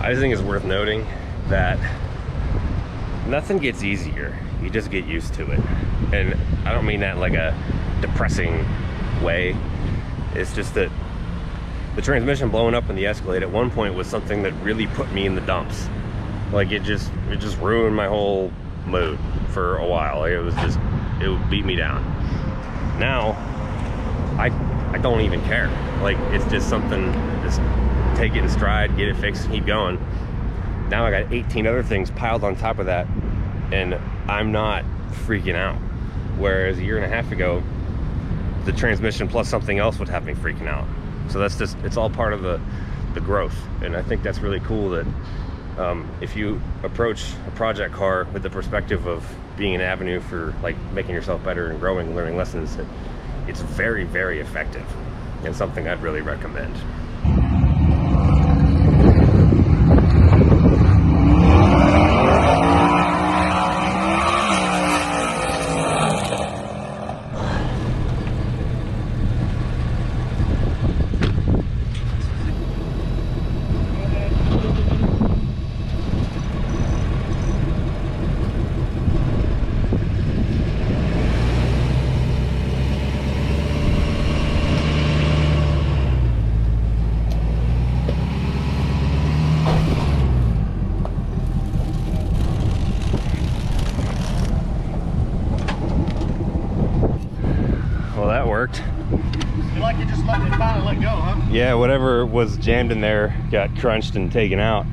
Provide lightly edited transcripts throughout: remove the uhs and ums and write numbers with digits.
I just think it's worth noting that nothing gets easier. You just get used to it. And I don't mean that like a depressing way. It's just that the transmission blowing up in the Escalade at one point was something that really put me in the dumps. Like it just ruined my whole mood for a while. Like it would beat me down. Now I don't even care. Like it's just something, just take it in stride, get it fixed, keep going. Now I got 18 other things piled on top of that, and I'm not freaking out. Whereas a year and a half ago, the transmission plus something else would have me freaking out. So that's just, it's all part of the growth. And I think that's really cool that if you approach a project car with the perspective of being an avenue for like making yourself better and growing and learning lessons, it's very, very effective and something I'd really recommend. Well, that worked. You like you just let it finally let go, huh? Yeah, whatever was jammed in there got crunched and taken out.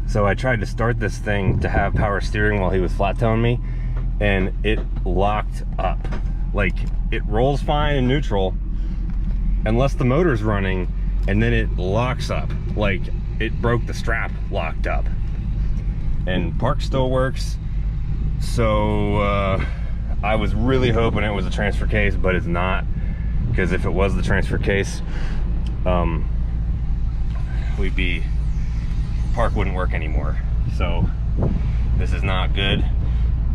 So I tried to start this thing to have power steering while he was flat towing me, and it locked up. Like, it rolls fine in neutral unless the motor's running, and then it locks up. Like, it broke the strap, locked up. And park still works. So I was really hoping it was a transfer case, but it's not, because if it was the transfer case, park wouldn't work anymore. So this is not good.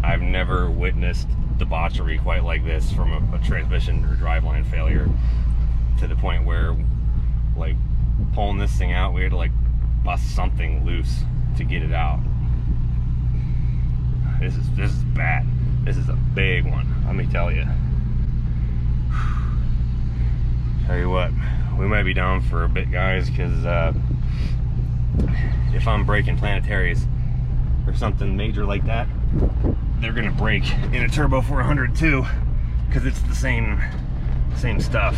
I've never witnessed debauchery quite like this from a transmission or driveline failure, to the point where, like, pulling this thing out, we had to like bust something loose to get it out. This is bad. This is a big one, let me tell you. Tell you what, we might be down for a bit, guys, because if I'm breaking planetaries or something major like that, they're gonna break in a Turbo 400 too, because it's the same stuff.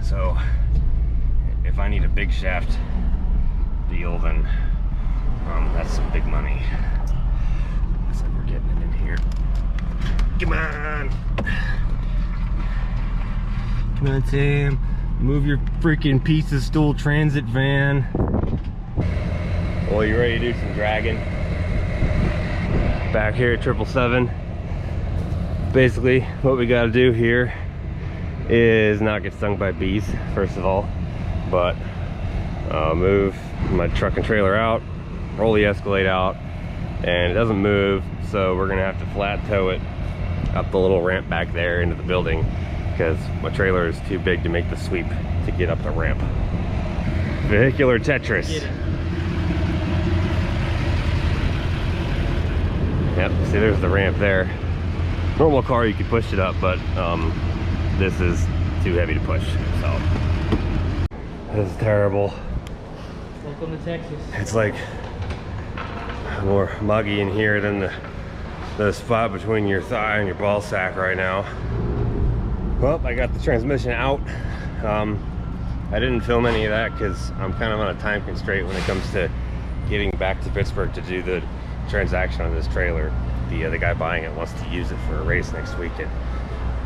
So if I need a big shaft deal, then that's some big money. Looks like we're getting it in here. Come on! Come on, Sam. Move your freaking piece of stool transit van. Well, you ready to do some dragging? Back here at 777. Basically, what we gotta do here is not get stung by bees, first of all, but move my truck and trailer out, roll the Escalade out, and it doesn't move, so we're gonna have to flat tow it up the little ramp back there into the building, because my trailer is too big to make the sweep to get up the ramp. Vehicular Tetris. Yep, see, there's the ramp there. Normal car, you could push it up, but this is too heavy to push, so. This is terrible. Welcome to Texas. It's like more muggy in here than the spot between your thigh and your ball sack right now. Well, I got the transmission out. I didn't film any of that because I'm kind of on a time constraint when it comes to getting back to Pittsburgh to do the transaction on this trailer. The guy buying it wants to use it for a race next weekend.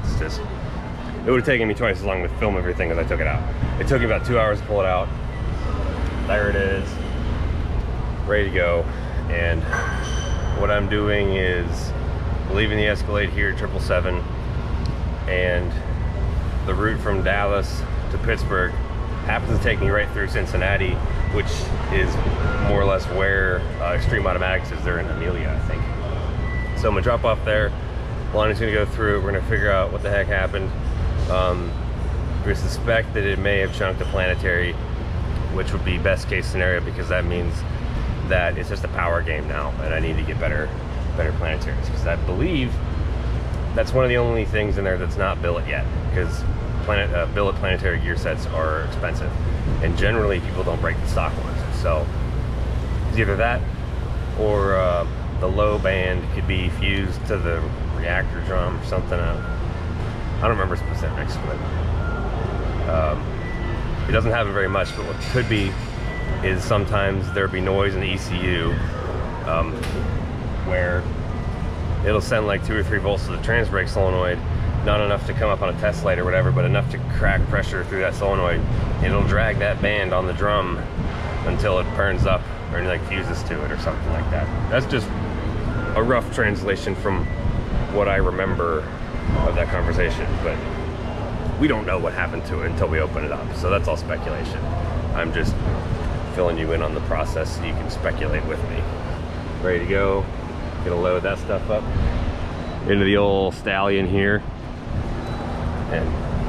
It's just, it would have taken me twice as long to film everything as I took it out. It took me about 2 hours to pull it out. There it is, ready to go. And what I'm doing is leaving the Escalade here at 777, and the route from Dallas to Pittsburgh happens to take me right through Cincinnati, which is more or less where Extreme Automatics is. They're in Amelia, I think. So I'm gonna drop off there. Lonnie's gonna go through. We're gonna figure out what the heck happened. We suspect that it may have chunked a planetary, which would be best case scenario because that means that it's just a power game now, and I need to get better planetaries because I believe that's one of the only things in there that's not billet yet, because billet planetary gear sets are expensive, and generally people don't break the stock ones. So it's either that or the low band could be fused to the reactor drum or something. I don't remember specifics, but it doesn't happen very much. But what could be is sometimes there'll be noise in the ECU where it'll send like 2 or 3 volts to the trans brake solenoid, not enough to come up on a test light or whatever, but enough to crack pressure through that solenoid, and it'll drag that band on the drum until it burns up or like fuses to it or something like that. That's just a rough translation from what I remember of that conversation, but we don't know what happened to it until we open it up, so that's all speculation. I'm just filling you in on the process so you can speculate with me. Ready to go. Gonna load that stuff up into the old stallion here and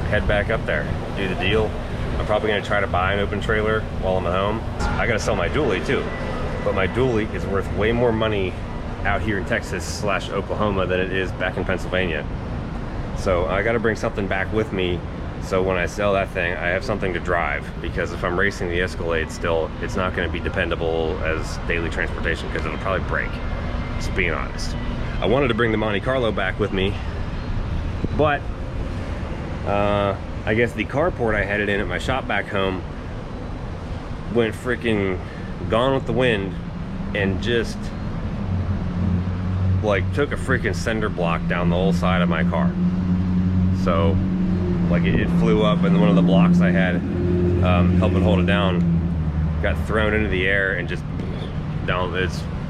head back up there, do the deal. I'm probably gonna try to buy an open trailer while I'm at home. I gotta sell my dually too, but my dually is worth way more money out here in Texas / Oklahoma than it is back in Pennsylvania. So I gotta bring something back with me, so when I sell that thing, I have something to drive, because if I'm racing the Escalade still, it's not gonna be dependable as daily transportation because it'll probably break. Just being honest. I wanted to bring the Monte Carlo back with me, but I guess the carport I had it in at my shop back home went freaking gone with the wind and just like took a freaking cinder block down the whole side of my car. So like it flew up, and one of the blocks I had helping hold it down got thrown into the air and just down.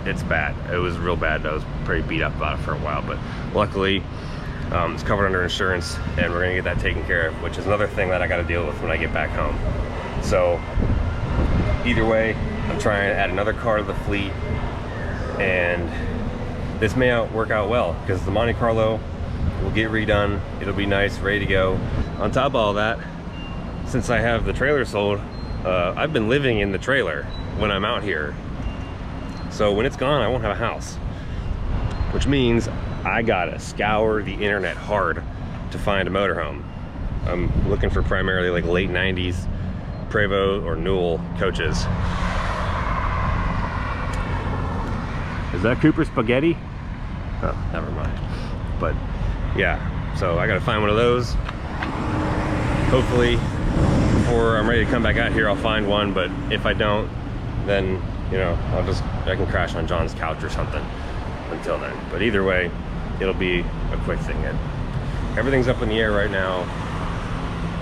It's bad. It was real bad. I was pretty beat up about it for a while, but luckily it's covered under insurance, and we're gonna get that taken care of, which is another thing that I got to deal with when I get back home. So either way, I'm trying to add another car to the fleet, and this may work out well because the Monte Carlo will get redone. It'll be nice, ready to go. On top of all that, since I have the trailer sold, I've been living in the trailer when I'm out here. So when it's gone, I won't have a house, which means I gotta scour the internet hard to find a motorhome. I'm looking for primarily like late 90s Prevost or Newell coaches. Is that Cooper Spaghetti? Oh, never mind. But yeah, so I gotta find one of those. Hopefully before I'm ready to come back out here, I'll find one, but if I don't, then you know, I can crash on John's couch or something until then. But either way, it'll be a quick thing. Everything's up in the air right now.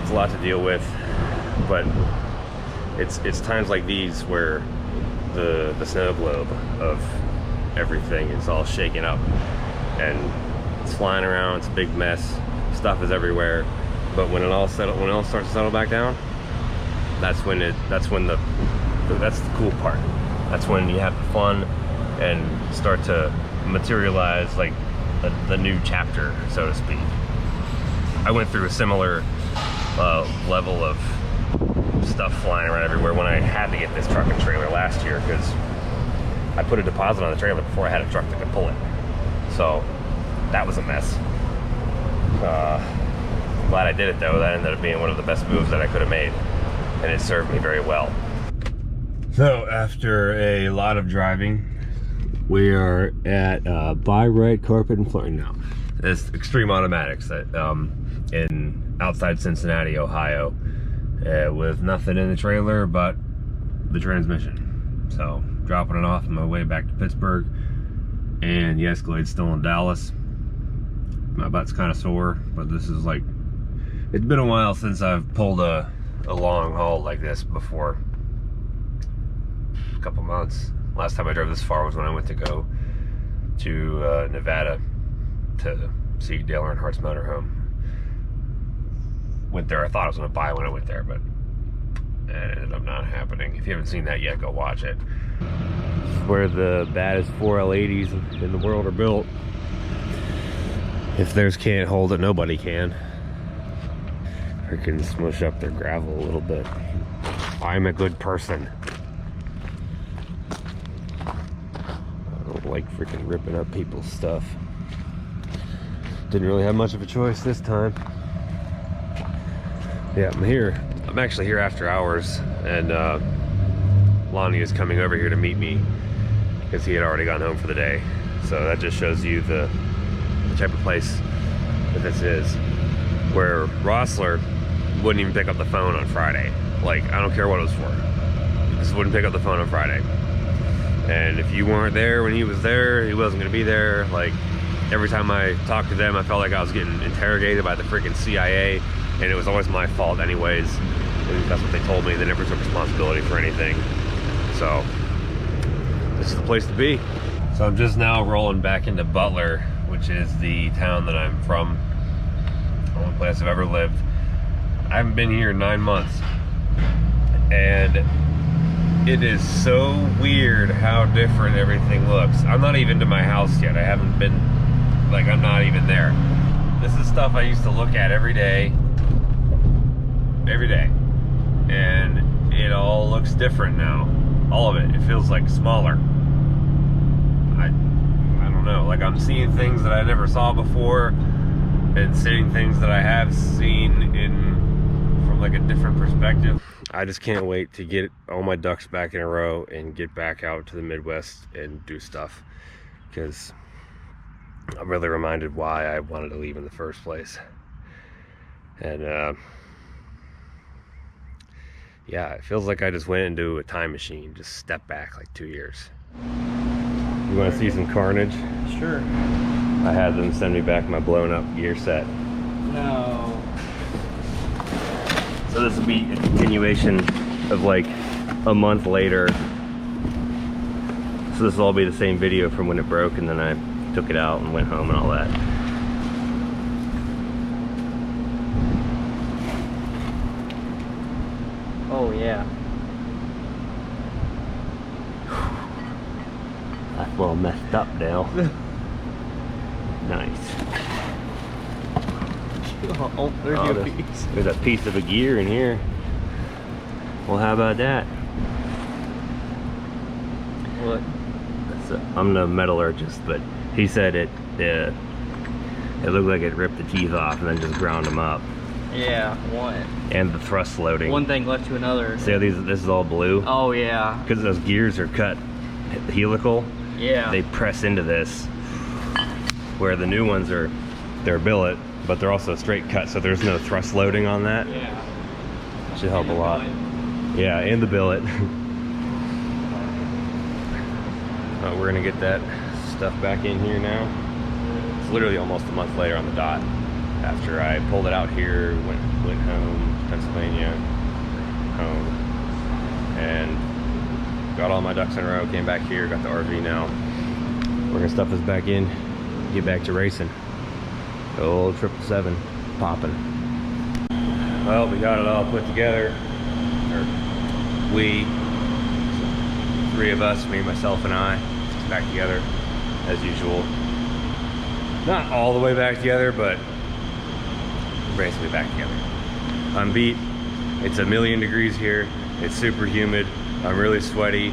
It's a lot to deal with, but it's times like these where the snow globe of everything is all shaken up and it's flying around. It's a big mess. Stuff is everywhere. But when it all starts to settle back down, that's the cool part. That's when you have the fun and start to materialize like the new chapter, so to speak. I went through a similar level of stuff flying around everywhere when I had to get this truck and trailer last year, because I put a deposit on the trailer before I had a truck that could pull it. So that was a mess. I'm glad I did it though. That ended up being one of the best moves that I could have made, and it served me very well. So after a lot of driving, we are at Buy Right Carpet and Flooring now. It's Extreme Automatics at, in outside Cincinnati, Ohio, with nothing in the trailer but the transmission. So dropping it off on my way back to Pittsburgh, and the Escalade's still in Dallas. My butt's kind of sore, but this is like, it's been a while since I've pulled a long haul like this before. A couple months. Last time I drove this far was when I went to go to Nevada to see Dale Earnhardt's motorhome. Went there, I thought I was going to buy when I went there, but it ended up not happening. If you haven't seen that yet, go watch it. This is where the baddest 4L80s in the world are built. If theirs can't hold it, nobody can. Freaking smush up their gravel a little bit. I'm a good person. I don't like freaking ripping up people's stuff. Didn't really have much of a choice this time. Yeah, I'm here. I'm actually here after hours, and Lonnie is coming over here to meet me because he had already gone home for the day. So that just shows you the type of place that this is, where Rossler wouldn't even pick up the phone on Friday. Like, I don't care what it was for. He just wouldn't pick up the phone on Friday. And if you weren't there when he was there, he wasn't gonna be there. Like, every time I talked to them, I felt like I was getting interrogated by the freaking CIA, and it was always my fault anyways. And that's what they told me. They never took responsibility for anything. So, this is the place to be. So I'm just now rolling back into Butler, which is the town that I'm from. The only place I've ever lived. I haven't been here in 9 months. And it is so weird how different everything looks. I'm not even to my house yet. I haven't been, like, I'm not even there. This is stuff I used to look at every day. Every day. And it all looks different now. All of it. It feels like smaller. I don't know. Like, I'm seeing things that I never saw before, and seeing things that I have seen from like a different perspective. I just can't wait to get all my ducks back in a row and get back out to the Midwest and do stuff, because I'm really reminded why I wanted to leave in the first place. And yeah, it feels like I just went into a time machine, just stepped back like 2 years. You want to see some carnage? Sure. I had them send me back my blown up gear set. No. So this will be a continuation of like a month later. So this will all be the same video from when it broke, and then I took it out and went home and all that. Oh yeah. That's all messed up now. Nice. Oh, there's Oh, your piece. There's a piece of a gear in here. Well, how about that? What? I'm no metallurgist, but he said it looked like it ripped the teeth off and then just ground them up. Yeah, one. And the thrust loading. One thing led to another. See how this is all blue? Oh yeah. Because those gears are cut helical. Yeah. They press into this, where the new ones they're billet, but they're also straight cut, so there's no thrust loading on that. Yeah. Should help a lot. Yeah, and the billet. We're gonna get that stuff back in here now. It's literally almost a month later on the dot. After I pulled it out here, went home to Pennsylvania, home, and got all my ducks in a row, came back here, got the RV now. We're gonna stuff this back in, get back to racing. The old 777 popping. Well, we got it all put together. We, three of us, me, myself, and I, back together as usual. Not all the way back together, but basically back together. I'm beat. It's 1,000,000 degrees here. It's super humid. I'm really sweaty.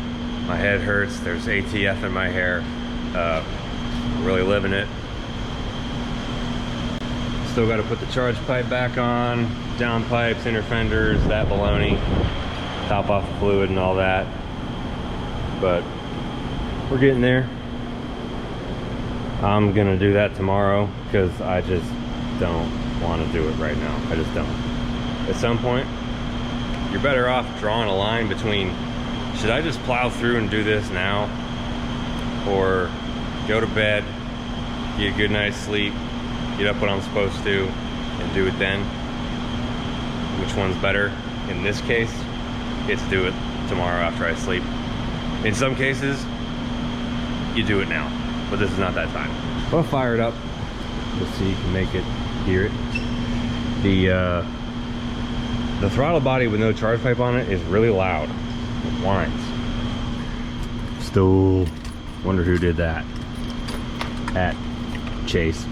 My head hurts. There's ATF in my hair. Really living it. Still got to put the charge pipe back on, down pipes, inner fenders, that baloney, top off the fluid and all that. But we're getting there. I'm gonna do that tomorrow because I just don't want to do it right now. I just don't. At some point, you're better off drawing a line between, should I just plow through and do this now, or go to bed, get a good night's sleep, get up when I'm supposed to, and do it then? Which one's better? In this case, it's do it tomorrow after I sleep. In some cases, you do it now, but this is not that time. I'll fire it up. Let's see, you can make it, hear it. The throttle body with no charge pipe on it is really loud. It whines. Still wonder who did that. At Chase.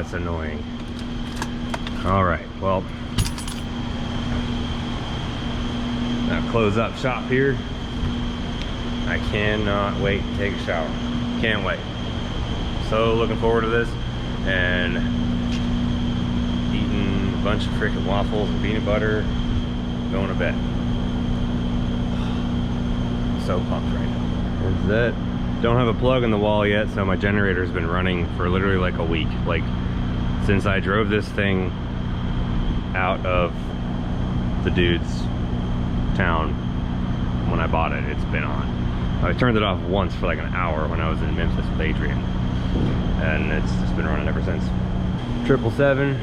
that's annoying. All right, well, now close up shop here. I cannot wait to take a shower. Can't wait. So looking forward to this, and eating a bunch of freaking waffles and peanut butter, going to bed. So pumped right now. That's it. Don't have a plug in the wall yet, so my generator's been running for literally like a week. Like, since I drove this thing out of the dude's town when I bought it, it's been on. I turned it off once for like an hour when I was in Memphis with Adrian, and it's just been running ever since. 777,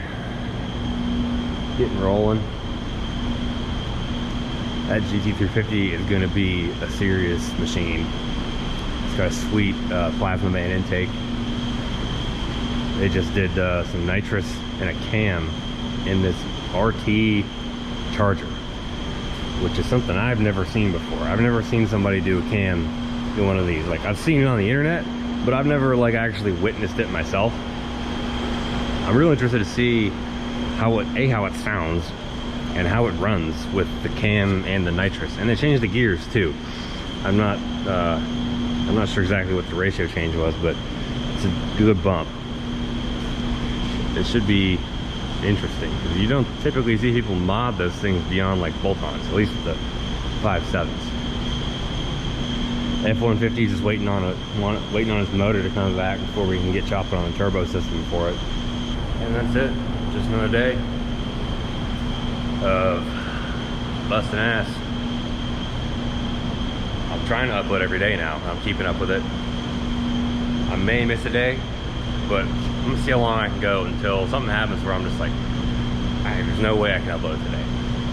getting rolling. That GT350 is going to be a serious machine. It's got a sweet plasma man intake. They just did some nitrous and a cam in this RT Charger, which is something I've never seen before. I've never seen somebody do a cam in one of these. Like, I've seen it on the internet, but I've never like actually witnessed it myself. I'm really interested to see how it sounds and how it runs with the cam and the nitrous. And they changed the gears too. I'm not sure exactly what the ratio change was, but it's a good bump. It should be interesting, because you don't typically see people mod those things beyond like bolt-ons, at least with the 5.7s. F-150 is just waiting on its motor to come back before we can get chopping on the turbo system for it. And that's it. Just another day of busting ass. I'm trying to upload every day now. I'm keeping up with it. I may miss a day, but I'm gonna see how long I can go until something happens where I'm just like, there's no way I can upload today.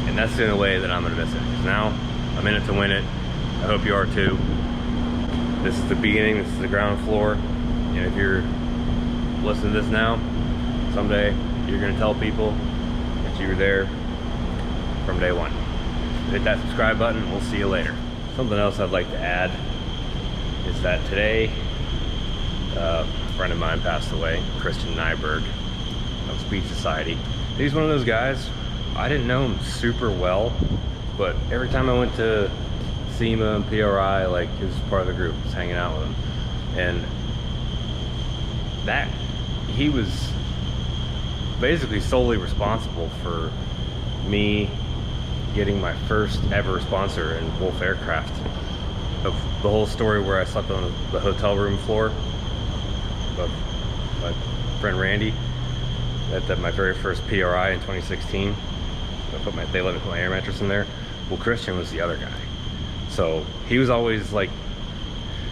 And that's the only way that I'm gonna miss it. Because now I'm in it to win it. I hope you are too. This is the beginning, this is the ground floor. And if you're listening to this now, someday you're gonna tell people that you were there from day one. Hit that subscribe button, we'll see you later. Something else I'd like to add is that today, a friend of mine passed away, Christian Nyberg of Speed Society. He's one of those guys, I didn't know him super well, but every time I went to SEMA and PRI, like, he was part of the group, just hanging out with him. And that, he was basically solely responsible for me getting my first ever sponsor in Wolf Aircraft. Of the whole story where I slept on the hotel room floor of my friend Randy at my very first PRI in 2016. They let me put my air mattress in there. Well, Christian was the other guy. So he was always like,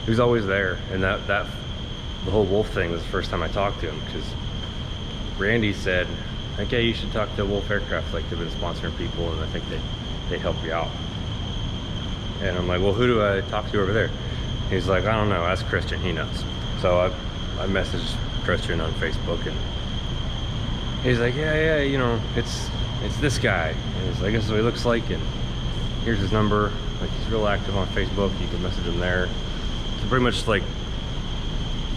he was always there. And that the whole Wolf thing was the first time I talked to him, because Randy said, okay, you should talk to Wolf Aircraft, like they've been sponsoring people and I think they'd help you out. And I'm like, well, who do I talk to over there? He's like, I don't know, ask Christian, he knows. So I messaged Christian on Facebook, and he's like, yeah, you know, it's this guy. And he's like, this is what he looks like, and here's his number. Like, he's real active on Facebook, you can message him there. So pretty much like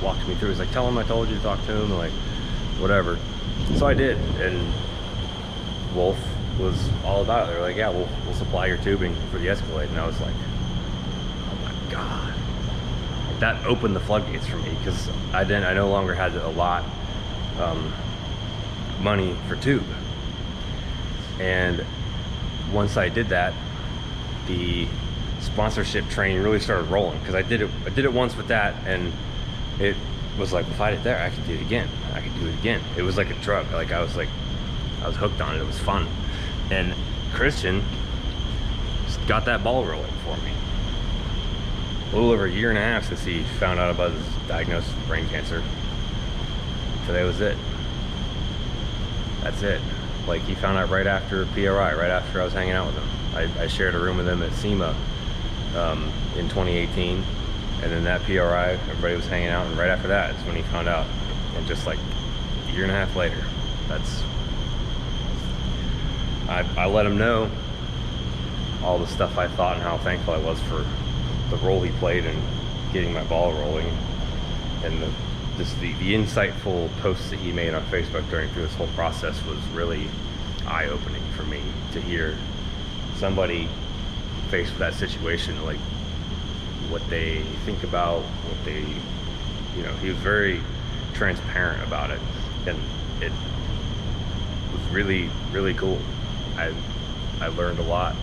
walked me through. He's like, tell him I told you to talk to him, like, whatever. So I did, and Wolf was all about it. They're like, yeah, we'll supply your tubing for the Escalade. And I was like, oh my God. That opened the floodgates for me, because I no longer had a lot money for tube. And once I did that, the sponsorship train really started rolling, because I did it once with that, and it was like, if I did it there, I could do it again. I could do it again. It was like a drug. Like, I was hooked on it. It was fun. And Christian just got that ball rolling for me. A little over a year and a half since he found out about his diagnosis of brain cancer. Today was it. That's it. Like, he found out right after PRI, right after I was hanging out with him. I shared a room with him at SEMA in 2018. And then that PRI, everybody was hanging out, and right after that is when he found out. And just like a year and a half later, I let him know all the stuff I thought and how thankful I was for the role he played in getting my ball rolling, and just the insightful posts that he made on Facebook during through this whole process was really eye-opening for me to hear somebody faced with that situation, like what they think about, what they, you know, he was very transparent about it, and it was really, really cool. I learned a lot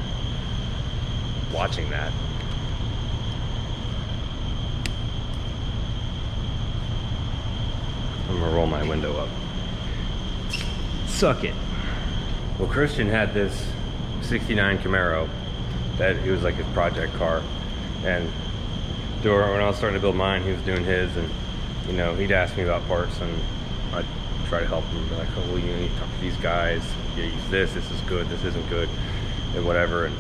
watching that. I'm gonna roll my window up. Suck it. Well, Christian had this 69 Camaro that it was like his project car, and when I was starting to build mine, he was doing his, and you know, he'd ask me about parts, and I'd try to help him. Be like, oh, well, you need to talk to these guys. You use this. This is good. This isn't good, and whatever. And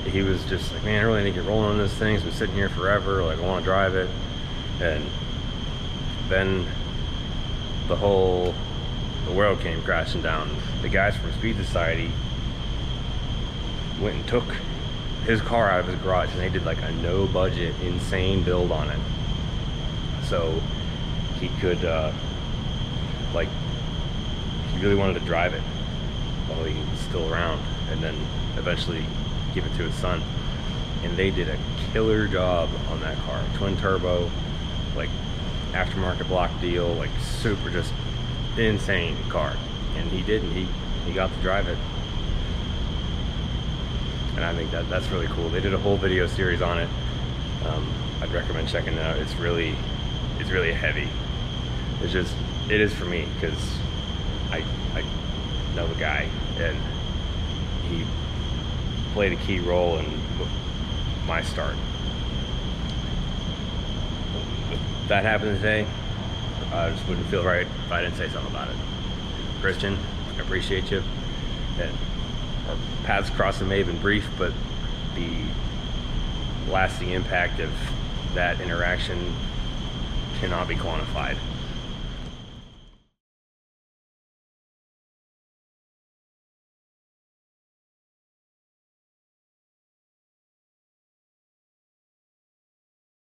he was just like, man, I really need to get rolling on this thing. It's been sitting here forever. Like, I want to drive it. And then the world came crashing down. The guys from Speed Society went and took his car out of his garage, and they did like a no budget, insane build on it. So he could, like, he really wanted to drive it while he was still around, and then eventually give it to his son. And they did a killer job on that car. Twin turbo, like aftermarket block deal, like super, just insane car. And he did, and he got to drive it. And I think that's really cool. They did a whole video series on it. I'd recommend checking it out. It's really heavy. It is for me, because I know the guy, and he played a key role in my start. If that happened today, I just wouldn't feel right if I didn't say something about it. Christian, I appreciate you. And our paths crossing may have been brief, but the lasting impact of that interaction cannot be quantified.